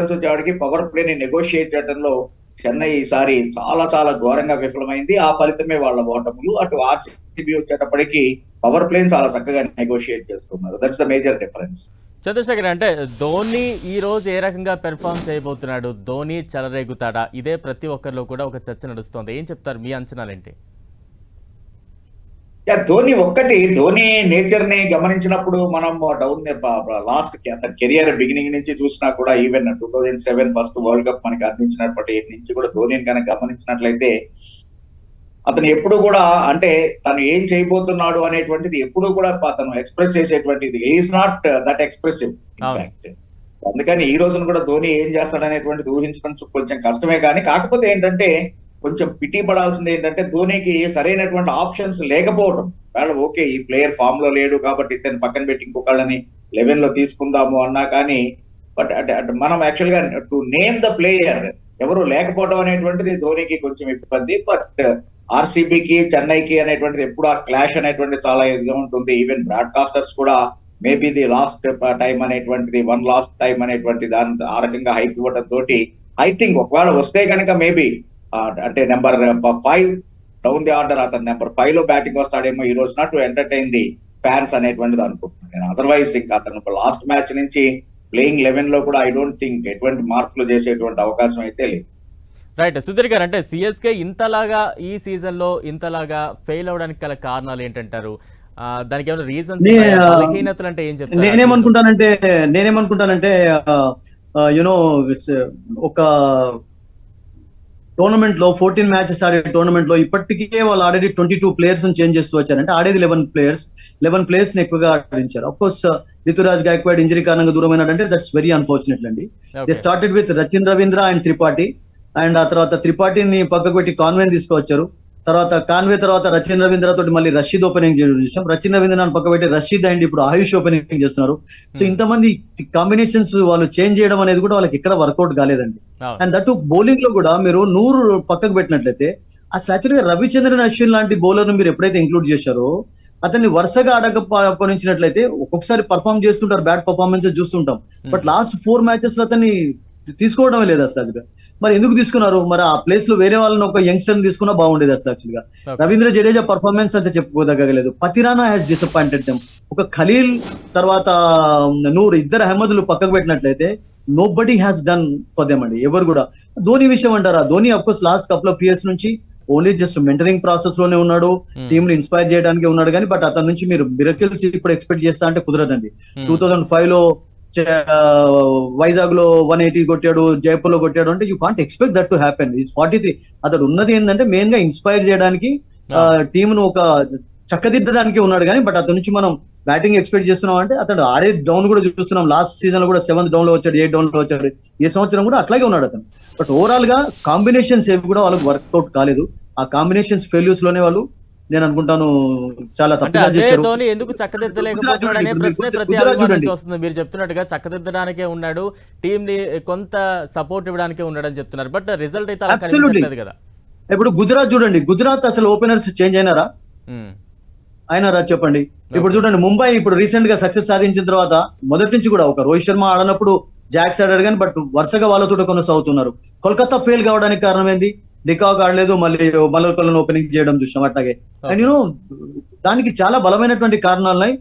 వచ్చేవాడికి power play ని negotiate చేయడంలో చెన్నై ఈసారి చాలా చాలా ఘోరంగా విఫలమైంది. ఆ ఫలితమే వాళ్ళ ఓటములు. అటు ఆర్సీబీ వచ్చేటప్పటికి పవర్ ప్లే చాలా చక్కగా నెగోషియేట్ చేస్తున్నారు. That's the major difference. Chandrashekar, అంటే ధోని ఈ రోజు ఏ రకంగా పెర్ఫామ్ చేయబోతున్నాడు? ధోని చెలరేగుతాడా? ఇదే ప్రతి ఒక్కరిలో కూడా ఒక చర్చ నడుస్తోంది. ఏం చెప్తారు, మీ అంచనాలేంటి? ధోని నేచర్ ని గమనించినప్పుడు మనం డౌన్ లాస్ట్ అతని కెరియర్ బిగినింగ్ నుంచి చూసినా కూడా ఈవెన్ 2007 ఫస్ట్ వరల్డ్ కప్ మనకి అందించినప్పటి నుంచి కూడా ధోనిని కనుక గమనించినట్లయితే అతను ఎప్పుడు కూడా అంటే తను ఏం చేయబోతున్నాడు అనేటువంటిది ఎప్పుడు కూడా అతను ఎక్స్ప్రెస్ చేసేటువంటిది is not that expressive in fact. అందుకని ఈ రోజున కూడా ధోని ఏం చేస్తాడనేటువంటిది ఊహించడం కొంచెం కష్టమే. కానీ కాకపోతే ఏంటంటే కొంచెం పిటి పడాల్సింది ఏంటంటే ధోనికి సరైనటువంటి ఆప్షన్స్ లేకపోవడం. వాళ్ళు ఓకే ఈ ప్లేయర్ ఫామ్ లో లేడు కాబట్టి ఇతను పక్కన పెట్టి ఇంకొకళ్ళని 11 లో తీసుకుందాము అన్నా కానీ బట్ అంటే మనం యాక్చువల్ గా టు నేమ్ ద ప్లేయర్ ఎవరు లేకపోవడం అనేటువంటిది ధోనికి కొంచెం ఇబ్బంది. బట్ ఆర్సీబీకి చెన్నైకి అనేటువంటిది ఎప్పుడు ఆ క్లాష్ అనేటువంటిది చాలా ఇదిగా ఉంటుంది. ఈవెన్ బ్రాడ్కాస్టర్స్ కూడా మేబీ ది లాస్ట్ టైం అనేటువంటిది వన్ లాస్ట్ టైం అనేటువంటి దాని ఆ రకంగా హైప్ ఇవ్వడం తోటి ఐ థింక్ ఒకవేళ వస్తే కనుక మేబీ అంటే నెంబర్ 5 డౌన్ ది ఆర్డర్ అతను నెంబర్ 5 లో బ్యాటింగ్ వస్తాడేమో ఈ రోజున టు ఎంటర్టైన్ ది ఫ్యాన్స్ అనేటువంటిది అనుకుంటున్నాను నేను. అదర్వైజ్ ఇంకా అతను లాస్ట్ మ్యాచ్ నుంచి ప్లేయింగ్ 11 లో కూడా ఐ డోంట్ థింక్ ఎటువంటి మార్పులు చేసేటువంటి అవకాశం అయితే లేదు. రైట్ సుధీర్ గారు, అంటే సిఎస్కే ఇంతలాగా ఈ సీజన్ లో ఇంతలాగా ఫెయిల్ అవడానికి గల కారణాలు ఏంటంటారు? దానికి ఏమైనా రీజన్స్, బలహీనతలు అంటే ఏం చెప్తారు? నేనేమనుకుంటానంటే యునో ఒక టోర్నమెంట్ లో 14 మ్యాచెస్ ఆడే టోర్నమెంట్ లో ఇప్పటికే వాళ్ళు ఆల్రెడీ 22 ప్లేయర్స్ చేంజ్ చేస్తూ వచ్చారంటే ఆడేది 11 ప్లేయర్స్ ని ఎక్కువగా ఆడించారు. Of course Rituraj Gaikwad injury కారణంగా దూరమైనాడంటే దట్స్ వెరీ అన్ఫార్చునేట్ అండి. They started with Rachin Ravindra and Tripathi, and ఆ తర్వాత త్రిపాఠిని పక్కకు పెట్టి కాన్వేని తీసుకొచ్చారు. తర్వాత కాన్వే తర్వాత రచిన్ రవీంద్ర తోటి మళ్ళీ రషీద్ ఓపెనింగ్ చేసాం. రచిన్ రవీంద్ర పక్క పెట్టి రషీద్ అండ్ ఇప్పుడు ఆయుష్ ఓపెనింగ్ చేస్తున్నారు. సో ఇంతమంది కాంబినేషన్స్ వాళ్ళు చేంజ్ చేయడం అనేది కూడా వాళ్ళకి ఎక్కడ వర్కౌట్ కాలేదండి. అండ్ దట్ బౌలింగ్ లో కూడా మీరు 100 పక్కకు పెట్టినట్లయితే అసలు యాక్చువల్గా రవిచంద్రన్ అశ్విన్ లాంటి బౌలర్ ను మీరు ఎప్పుడైతే ఇంక్లూడ్ చేశారో అతన్ని వరుసగా ఆడకపోనించినట్లయితే ఒక్కొక్కసారి పర్ఫామ్ చేస్తుంటారు, బ్యాడ్ పర్ఫార్మెన్స్ చూస్తుంటాం. బట్ లాస్ట్ 4 మ్యాచెస్ లో అతన్ని తీసుకోవడమే లేదు అసలు. మరి ఎందుకు తీసుకున్నారు? మరి ఆ ప్లేస్ లో వేరే వాళ్ళని ఒక యంగ్స్టర్ తీసుకున్నా బాగుండేది అసలు. యాక్చువల్ గా రవీంద్ర జడేజా పర్ఫార్మెన్స్ అంతా చెప్పుకోదగ్గలేదు. Pathirana has disappointed them. ఒక ఖలీల్ తర్వాత నూర్ ఇద్దరు అహ్మద్లు పక్కకు పెట్టినట్లయితే nobody has done for them అండి, ఎవరు కూడా. ధోని విషయం అంటారా? Dhoni of course last couple of years నుంచి ఓన్లీ జస్ట్ మెంటరింగ్ ప్రాసెస్ లోనే ఉన్నాడు, టీమ్ ని ఇన్స్పైర్ చేయడానికి ఉన్నాడు. కానీ బట్ అతని నుంచి మీరు మిరకిల్స్ ఇప్పుడు ఎక్స్పెక్ట్ చేస్తా అంటే కుదరదండి. 2005 లో వైజాగ్ లో 180 కొట్టాడు, జైపూర్ లో కొట్టాడు అంటే you can't expect that to happen. Is 43. అతడు ఉన్నది ఏంటంటే మెయిన్ గా ఇన్స్పైర్ చేయడానికి, టీమ్ ను ఒక చక్కదిద్దడానికి ఉన్నాడు. కానీ బట్ అతని నుంచి మనం బ్యాటింగ్ ఎక్స్పెక్ట్ చేస్తున్నాం అంటే అతడు ఆడే డౌన్ కూడా చూస్తున్నాం. లాస్ట్ సీజన్ లో కూడా 7th డౌన్ లో వచ్చాడు, 8th డౌన్ లో వచ్చాడు. ఈ సంవత్సరం కూడా అట్లాగే ఉన్నాడు అతను. బట్ ఓవరాల్ గా కాంబినేషన్స్ ఏవి కూడా వాళ్ళకి వర్కౌట్ కాలేదు. ఆ కాంబినేషన్స్ ఫెయిల్యూర్స్ లోనే వాళ్ళు నేను అనుకుంటాను చాలా తప్పుగా చేశారు. ధోని ఎందుకు చక్కదిద్దలేకపోతున్నాడు అనే ప్రశ్నే ప్రతి అభిమానికి వస్తుంది. మీరు చెప్తున్నట్టుగా చక్కదిద్దడానికే ఉన్నాడు, టీం ని కొంత సపోర్ట్ ఇవ్వడానికే ఉన్నాడు అని చెప్తున్నారు. బట్ రిజల్ట్ అయితే అలా కనిపించట్లేదు కదా. ఇప్పుడు గుజరాత్ చూడండి, గుజరాత్ అసలు ఓపెనర్స్ చేంజ్ అయినారా? అయినారా చెప్పండి. ఇప్పుడు చూడండి ముంబై ఇప్పుడు రీసెంట్ గా సక్సెస్ సాధించిన తర్వాత మొదటి నుంచి కూడా ఒక రోహిత్ శర్మ ఆడనప్పుడు జాక్స్ ఆడారు కానీ బట్ వరుసగా వాళ్ళతో కొనసాగుతున్నారు. కోల్కతా ఫెయిల్ కావడానికి కారణం ఏంది? డికాక్ ఆడలేదు, మళ్ళీ మల్లర్కల్ని ఓపెనింగ్ చేయడం చూసాం అట్లాగే. అండ్ యూనో దానికి చాలా బలమైనటువంటి కారణాలున్నాయి.